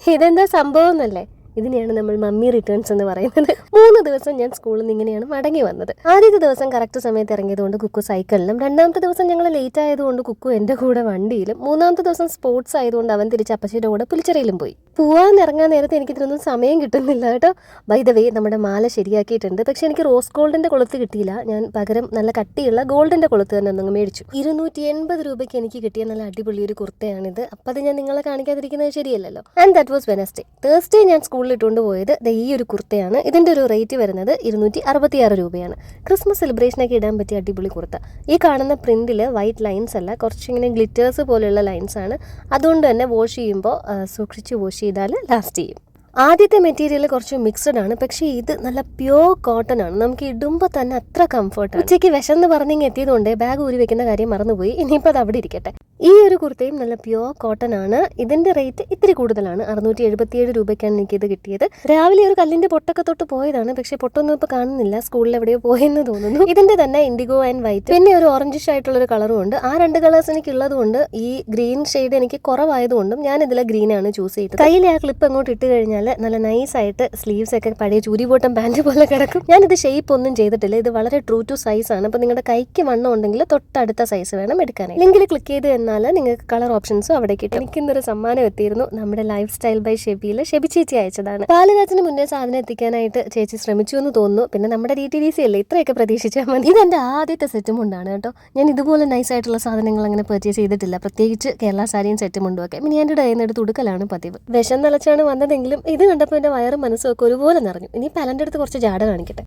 ഇതെന്താ സംഭവം എന്നല്ലേ? ഇതിനെയാണ് നമ്മൾ മമ്മി റിട്ടേൺസ് എന്ന് പറയുന്നത്. 3 ദിവസം ഞാൻ സ്കൂളിൽ നിന്ന് ഇങ്ങനെയാണ് മടങ്ങി വന്നത്. ആദ്യത്തെ ദിവസം കറക്റ്റ് സമയത്ത് ഇറങ്ങിയതുകൊണ്ട് കുക്കു സൈക്കിളിലും, രണ്ടാമത്തെ ദിവസം ഞങ്ങൾ ലേറ്റ് ആയതുകൊണ്ട് കുക്കു എൻ്റെ കൂടെ വണ്ടിയിലും, മൂന്നാമത്തെ ദിവസം സ്പോർട്സ് ആയതുകൊണ്ട് അവൻ തിരിച്ച് അപ്പച്ചിയുടെ കൂടെ പുലിച്ചെറിയിലും പോയി. പോവാൻ ഇറങ്ങാൻ നേരത്തെ എനിക്ക് ഇതിനൊന്നും സമയം കിട്ടുന്നില്ല കേട്ടോ. ബൈ ദ വേ, നമ്മുടെ മാല ശരിയാക്കിയിട്ടുണ്ട്. പക്ഷെ എനിക്ക് റോസ് ഗോൾഡിന്റെ കൊളുത്ത് കിട്ടിയില്ല. ഞാൻ പകരം നല്ല കട്ടിയുള്ള ഗോൾഡിന്റെ കൊളുത്ത് തന്നെ ഒന്നങ്ങ് മേടിച്ചു. 280 രൂപയ്ക്ക് എനിക്ക് കിട്ടിയ നല്ല അടിപൊളി ഒരു കുർത്തയാണിത്. അപ്പം അത് ഞാൻ നിങ്ങളെ കാണിക്കാതിരിക്കുന്നത് ശരിയല്ലല്ലോ. And that was Wednesday. Thursday ഞാൻ സ്കൂളിൽ ഇട്ടുകൊണ്ട് പോയത് ഈ ഒരു കുർത്തയാണ്. ഇതിൻ്റെ ഒരു റേറ്റ് വരുന്നത് 266 രൂപയാണ്. ക്രിസ്മസ് സെലിബ്രേഷനൊക്കെ ഇടാൻ പറ്റിയ അടിപൊളി കുർത്ത. ഈ കാണുന്ന പ്രിന്റിൽ വൈറ്റ് ലൈൻസ് അല്ല, കുറച്ചിങ്ങനെ ഗ്ലിറ്റേഴ്സ് പോലെയുള്ള ലൈൻസ് ആണ്. അതുകൊണ്ട് തന്നെ വാഷ് ചെയ്യുമ്പോൾ സൂക്ഷിച്ച് വാഷ് ചെയ്താൽ ലാസ്റ്റ് ചെയ്യും. ആദ്യത്തെ മെറ്റീരിയൽ കുറച്ച് മിക്സഡ് ആണ്, പക്ഷേ ഇത് നല്ല പ്യോർ കോട്ടൺ ആണ്. നമുക്ക് ഇടുമ്പോൾ തന്നെ അത്ര കംഫർട്ടാണ്. ഉച്ചയ്ക്ക് വിശന്ന് പറഞ്ഞിങ്ങ് എത്തിയതുകൊണ്ട് ബാഗ് ഊരി വെക്കുന്ന കാര്യം മറന്നുപോയി. ഇനിയിപ്പോൾ അത് അവിടെ ഇരിക്കട്ടെ. ഈ ഒരു കുർത്തയും നല്ല പ്യോർ കോട്ടൺ ആണ്. ഇതിന്റെ റേറ്റ് ഇത്തിരി കൂടുതലാണ്. 677 രൂപയ്ക്കാണ് എനിക്കിത് കിട്ടിയത്. രാവിലെ ഒരു കല്ലിന്റെ പൊട്ടൊക്കെ തൊട്ട് പോയതാണ്, പക്ഷെ പൊട്ടൊന്നും ഇപ്പോൾ കാണുന്നില്ല. സ്കൂളിൽ എവിടെയോ പോയെന്ന് തോന്നുന്നു. ഇതിന്റെ തന്നെ ഇൻഡിഗോ ആൻഡ് വൈറ്റ്, പിന്നെ ഒരു ഓറഞ്ചിഷ് ആയിട്ടുള്ള ഒരു കളറും ഉണ്ട്. ആ 2 കളേഴ്സ് എനിക്ക് ഉള്ളതുകൊണ്ട് ഈ ഗ്രീൻ ഷെയ്ഡ് എനിക്ക് കുറവായതുകൊണ്ടും ഞാൻ ഇതിലെ ഗ്രീൻ ആണ് ചൂസ് ചെയ്തത്. കയ്യിലെ ആ ക്ലിപ്പ് അങ്ങോട്ട് ഇട്ട് കഴിഞ്ഞാൽ നല്ല നൈസ് ആയിട്ട് സ്ലീവ്സ് ഒക്കെ പഴയ ചൂരിബോട്ടം പാൻറ് പോലെ കിടക്കും. ഞാനിത് ഷേപ്പ് ഒന്നും ചെയ്തിട്ടില്ല. ഇത് വളരെ ട്രൂ ടു സൈസ് ആണ്. അപ്പോൾ നിങ്ങളുടെ കൈക്ക് വണ്ണം ഉണ്ടെങ്കിൽ തൊട്ടടുത്ത സൈസ് വേണം എടുക്കാനായി. ലിങ്കിൽ ക്ലിക്ക് ചെയ്ത് എന്നാൽ നിങ്ങൾക്ക് കളർ ഓപ്ഷൻസും അവിടെ കിട്ടും. എനിക്കിന്നൊരു സമ്മാനം എത്തിയിരുന്നു. നമ്മുടെ ലൈഫ് സ്റ്റൈൽ ബൈ ഷെബിയിൽ ഷെബി ചേച്ചി അയച്ചതാണ്. പാലുകാച്ചിന് മുന്നേ സാധനം എത്തിക്കാനായിട്ട് ചേച്ചി ശ്രമിച്ചു എന്ന് തോന്നുന്നു. പിന്നെ നമ്മുടെ DTDC അല്ലേ, ഇത്രയൊക്കെ പ്രതീക്ഷിച്ചാൽ മതി. ഇതെന്റെ ആദ്യത്തെ സെറ്റും കൊണ്ടാണ് കേട്ടോ. ഞാൻ ഇതുപോലെ നൈസ് ആയിട്ടുള്ള സാധനങ്ങൾ അങ്ങനെ പർച്ചേസ് ചെയ്തിട്ടില്ല, പ്രത്യേകിച്ച് കേരള സാരിയും സെറ്റും കൊണ്ടുമൊക്കെ. പിന്നെ എൻ്റെ കയ്യിൽ നിന്ന് എടുത്ത് ഉടുക്കലാണ് പതിവ്. വിഷം നിലച്ചാണ് വന്നതെങ്കിലും ഇത് കണ്ടപ്പോൾ എൻ്റെ വയറും മനസ്സും ഒക്കെ ഒരുപോലെ നിറഞ്ഞു. ഇനി പലൻ്റെ അടുത്ത് കുറച്ച് ജാട കാണിക്കട്ടെ.